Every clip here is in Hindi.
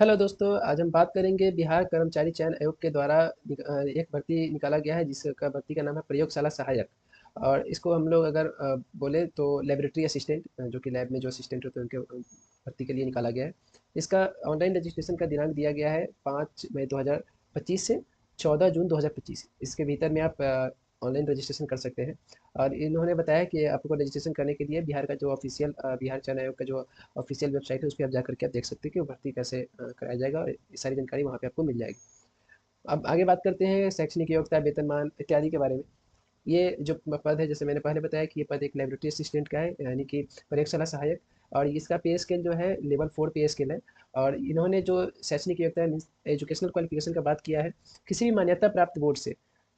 हेलो दोस्तों, आज हम बात करेंगे बिहार कर्मचारी चयन आयोग के द्वारा एक भर्ती निकाला गया है जिसका भर्ती का नाम है प्रयोगशाला सहायक। और इसको हम लोग अगर बोले तो लेबोरेटरी असिस्टेंट, जो कि लैब में जो असिस्टेंट होते हैं उनके भर्ती के लिए निकाला गया है। इसका ऑनलाइन रजिस्ट्रेशन का दिनांक दिया गया है 5 मई 2025 से 14 जून 2025। इसके भीतर में आप ऑनलाइन रजिस्ट्रेशन कर सकते हैं। और इन्होंने बताया कि आपको रजिस्ट्रेशन करने के लिए बिहार का जो ऑफिशियल बिहार चयन आयोग का जो ऑफिशियल वेबसाइट है उस पर आप जाकर के आप देख सकते हैं कि वो भर्ती कैसे कराया जाएगा, और ये सारी जानकारी वहाँ पे आपको मिल जाएगी। अब आगे बात करते हैं शैक्षणिक योग्यता, वेतनमान इत्यादि के बारे में। ये जो पद है, जैसे मैंने पहले बताया कि ये पद एक लेबोरेटरी असिस्टेंट का है, यानी कि प्रयोगशाला सहायक। और इसका पे स्केल जो है लेवल 4 पे स्केल है। और इन्होंने जो शैक्षणिक योग्यता मीन्स एजुकेशनल क्वालिफिकेशन का बात किया है, किसी भी मान्यता प्राप्त बोर्ड से,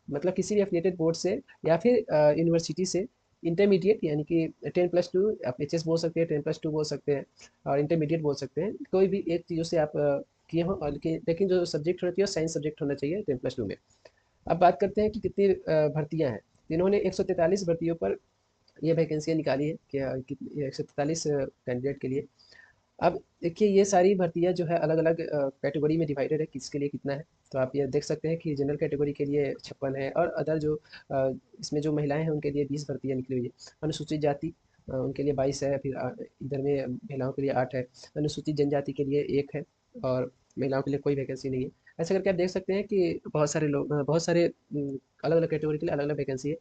मतलब किसी भी एफिलिएटेड बोर्ड से या फिर यूनिवर्सिटी से इंटरमीडिएट, यानी कि 10+2, आप एच एस बोल सकते हैं, 10+2 बोल सकते हैं, और इंटरमीडिएट बोल सकते हैं। कोई भी एक चीज़ों से आप किए हों, और लेकिन जो सब्जेक्ट होती है साइंस सब्जेक्ट होना चाहिए 10+2 में। अब बात करते हैं कि कितनी भर्तियां हैं। इन्होंने 143 भर्तियों पर ये वैकेंसियाँ निकाली है कि 143 कैंडिडेट के लिए। अब देखिए, ये सारी भर्तियाँ जो है अलग अलग कैटेगरी में डिवाइडेड है, किसके लिए कितना है। तो आप ये देख सकते हैं कि जनरल कैटेगरी के लिए 56 है, और अदर जो इसमें जो महिलाएं हैं उनके लिए 20 भर्तियाँ निकली हुई है। अनुसूचित जाति उनके लिए 22 है, फिर इधर में महिलाओं के लिए 8 है। अनुसूचित जनजाति के लिए 1 है, और महिलाओं के लिए कोई वैकेंसी नहीं है। ऐसे करके आप देख सकते हैं कि बहुत सारे लोग, बहुत सारे अलग अलग कैटेगरी के लिए अलग अलग वैकेंसी है।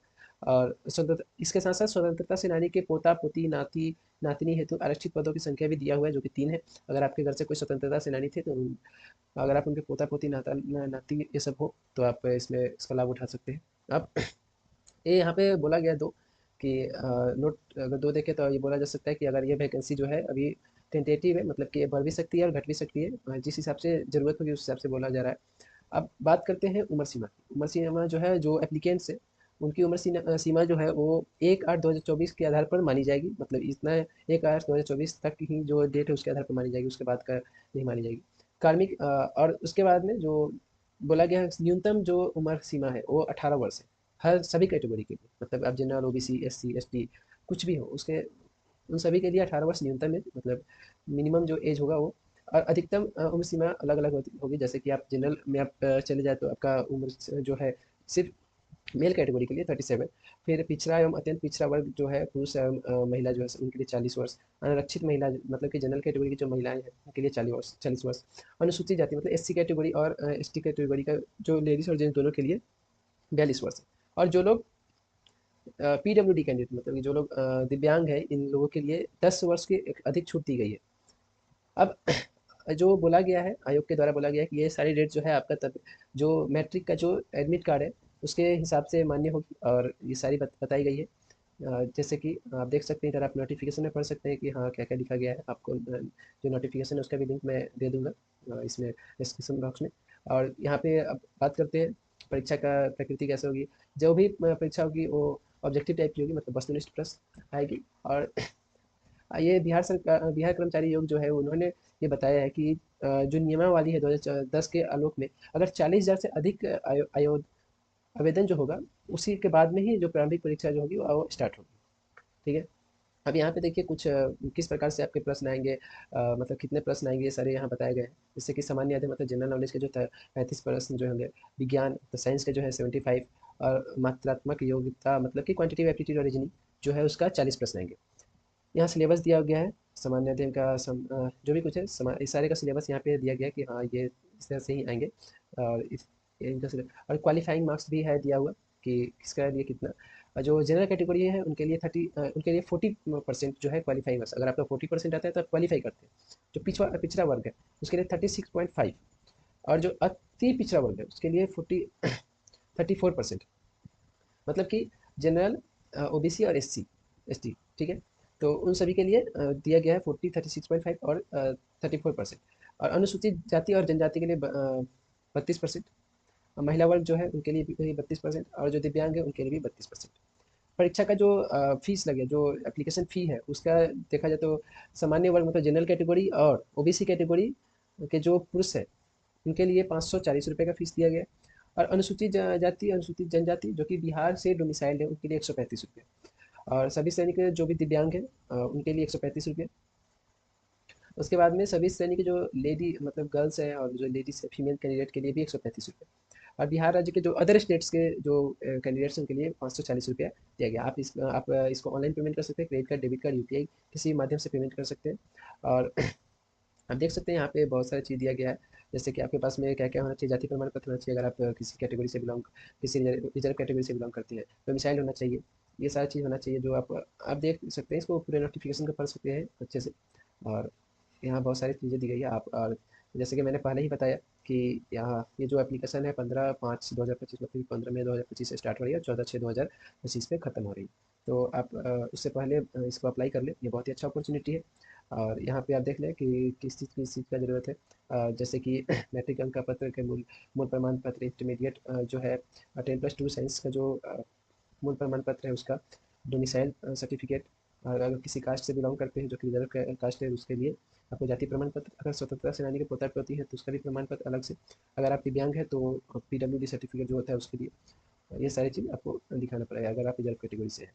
और स्वतंत्र इसके साथ साथ स्वतंत्रता सेनानी के पोता पोती नाती नातनी हेतु आरक्षित पदों की संख्या भी दिया हुआ है, जो कि 3 है। अगर आपके घर से कोई स्वतंत्रता सेनानी थे तो अगर आप उनके पोता पोती नाती ये सब हो तो आप इसमें इसका लाभ उठा सकते हैं। अब ये यहाँ पे बोला गया दो कि नोट अगर दो देखें तो ये बोला जा सकता है कि अगर ये वैकेंसी जो है अभी टेंटेटिव है, मतलब कि ये बढ़ भी सकती है और घट भी सकती है, जिस हिसाब से ज़रूरत होगी उस हिसाब से बोला जा रहा है। अब बात करते हैं उम्र सीमा की। उम्र सीमा जो है, जो एप्लीकेंट्स है उनकी उम्र सीमा जो है वो 1/8/2024 के आधार पर मानी जाएगी। मतलब इतना 1/8/2024 तक ही जो डेट है उसके आधार पर मानी जाएगी, उसके बाद का नहीं मानी जाएगी। कार्मिक और उसके बाद में जो बोला गया है न्यूनतम जो उम्र सीमा है वो 18 वर्ष है, हर सभी कैटेगरी के लिए। मतलब आप जनरल, ओबीसी, एससी, एसटी कुछ भी हो, उसके उन सभी के लिए 18 वर्ष न्यूनतम है। मतलब मिनिमम जो एज होगा वो। और अधिकतम उम्र सीमा अलग अलग होगी। जैसे कि आप जनरल में आप चले जाए तो आपका उम्र जो है सिर्फ मेल कैटेगरी के लिए 37। फिर पिछड़ा एवं अत्यंत पिछड़ा वर्ग जो है पुरुष एवं महिला जो है उनके लिए 40 वर्ष। अनारक्षित महिला मतलब कि जनरल कैटेगरी की जो महिलाएं हैं उनके लिए 40 वर्ष। अनुसूचित जाति मतलब एससी कैटेगरी और एसटी कैटेगरी का जो लेडीज और जेंट्स दोनों के लिए 42 वर्ष है। और जो लोग पीडब्ल्यूडी कैंडिडेट, मतलब कि जो लोग दिव्यांग है, इन लोगों के लिए 10 वर्ष की एक अधिक छूट दी गई है। अब जो बोला गया है, आयोग के द्वारा बोला गया है कि ये सारी डेट जो है आपका तब जो मैट्रिक का जो एडमिट कार्ड है उसके हिसाब से मान्य होगी, और ये सारी बताई गई है। जैसे कि आप देख सकते हैं, इधर आप नोटिफिकेशन में पढ़ सकते हैं कि हाँ क्या क्या लिखा गया है। आपको जो नोटिफिकेशन है उसका भी लिंक मैं दे दूंगा इसमें डिस्क्रिप्शन बॉक्स में। और यहाँ पे अब बात करते हैं परीक्षा का प्रकृति कैसे होगी। जो भी परीक्षा होगी वो ऑब्जेक्टिव टाइप की होगी, मतलब वस्तुनिष्ठ प्रश्न आएगी। और ये बिहार सरकार, बिहार कर्मचारी आयोग जो है उन्होंने ये बताया है कि जो नियमावली है 2010 के आलोक में, अगर 40,000 से अधिक आवेदन जो होगा उसी के बाद में ही जो प्रारंभिक परीक्षा जो होगी वो स्टार्ट होगी। ठीक है। अब यहाँ पे देखिए कुछ किस प्रकार से आपके प्रश्न आएंगे, मतलब कितने प्रश्न आएंगे, ये सारे यहाँ बताए गए हैं। जैसे कि सामान्य अध्ययन मतलब जनरल नॉलेज के जो 35 प्रश्न जो होंगे। विज्ञान तो साइंस के जो है 75। और मात्रात्मक योग्यता मतलब कि क्वांटिटिव एप्टीट्यूड और रीजनिंग जो है उसका 40 प्रश्न आएंगे। यहाँ सिलेबस दिया गया है सामान्य अध्ययन का जो भी कुछ है इस सारे का सिलेबस यहाँ पे दिया गया है कि हाँ ये इस तरह से ही आएंगे। और इनका और क्वालिफाइंग मार्क्स भी है दिया हुआ कि किसका लिए कितना। और जो जनरल कैटेगरी है उनके लिए 30, उनके लिए 40% जो है क्वालिफाइंग मार्क्स। अगर आपका 40% आता है तो आप क्वालिफाई करते हैं। जो पिछड़ा पिछड़ा वर्ग है उसके लिए 36.5। और जो अति पिछड़ा वर्ग है उसके लिए 34%। मतलब कि जनरल, ओबीसी और एससी एसटी। ठीक है। तो उन सभी के लिए दिया गया है 36.5 और 34%। और अनुसूचित जाति और जनजाति के लिए 32%। महिला वर्ग जो है उनके लिए भी 32%, और जो दिव्यांग है उनके लिए भी 32%। परीक्षा का जो फीस लगे, जो एप्लीकेशन फ़ी है उसका देखा जाए तो सामान्य वर्ग मतलब जनरल कैटेगरी और ओबीसी कैटेगरी के जो पुरुष है उनके लिए 540 रुपये का फीस दिया गया है। और अनुसूचित जाति, अनुसूचित जनजाति जो कि बिहार से डोमिसाइल्ड है उनके लिए 135 रुपये। और सभी सैनिक जो भी दिव्यांग हैं उनके लिए 135 रुपये। उसके बाद में सभी श्रेणी की जो लेडी मतलब गर्ल्स हैं और जो लेडीज़ है फीमेल कैंडिडेट के लिए भी 135 रुपये। और बिहार राज्य के जो अदर स्टेट्स के जो कैंडिडेट्स हैं उनके लिए 540 रुपया दिया गया। आप इसको ऑनलाइन पेमेंट कर सकते हैं, credit card, debit card, UPI किसी भी माध्यम से पेमेंट कर सकते हैं। और आप देख सकते हैं यहाँ पे बहुत सारी चीज़ दिया गया है, जैसे कि आपके पास में क्या-क्या होना चाहिए, जाति प्रमाण पत्र होना चाहिए अगर आप किसी कैटेगरी से किसी रिजर्व कैटेगरी से बिलॉन्ग करते हैं, डोमिसाइल होना चाहिए, ये सारी चीज़ होना चाहिए जो आप देख सकते हैं, इसको पूरे नोटिफिकेशन को पढ़ सकते हैं अच्छे से। और यहाँ बहुत सारी चीज़ें दी गई है आप और जैसे कि मैंने पहले ही बताया कि यहाँ ये जो एप्लीकेशन है 15/5/2025 मतलब 15 मई 2025 से स्टार्ट हो रही है और 14/6/2025 पे खत्म हो रही है। तो आप उससे पहले इसको अप्लाई कर लें, ये बहुत ही अच्छा अपॉर्चुनिटी है। और यहाँ पे आप देख लें कि किस चीज़ का ज़रूरत है, जैसे कि मैट्रिक अंक का पत्र के मूल मूल प्रमाण पत्र, इंटरमीडिएट जो है 10+2 साइंस का जो मूल प्रमाण पत्र है उसका, डोमिसाइल सर्टिफिकेट, और अगर किसी कास्ट से बिलोंग करते हैं जो कि रिजर्व कास्ट है उसके लिए आपको जाति प्रमाण पत्र, अगर स्वतंत्रता सेनानी के पोता पोती है तो उसका भी प्रमाण पत्र अलग से, अगर आप दिव्यांग है तो पीडब्ल्यूडी सर्टिफिकेट जो होता है उसके लिए, ये सारी चीज़ आपको दिखाना पड़ेगा अगर आप रिजर्व कैटेगरी से हैं।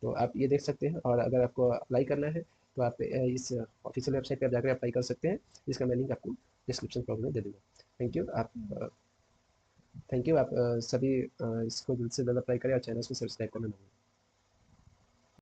तो आप ये देख सकते हैं और अगर आपको अप्लाई करना है तो आप इस ऑफिशियल वेबसाइट पर आप जाकर अप्लाई कर सकते हैं, जिसका मैं लिंक आपको डिस्क्रिप्शन बॉक्स में दे दूँगा। Thank you. Thank you. आप सभी इसको जल्द से जल्द अप्लाई करें और चैनल को सब्सक्राइब करना ना भूलें।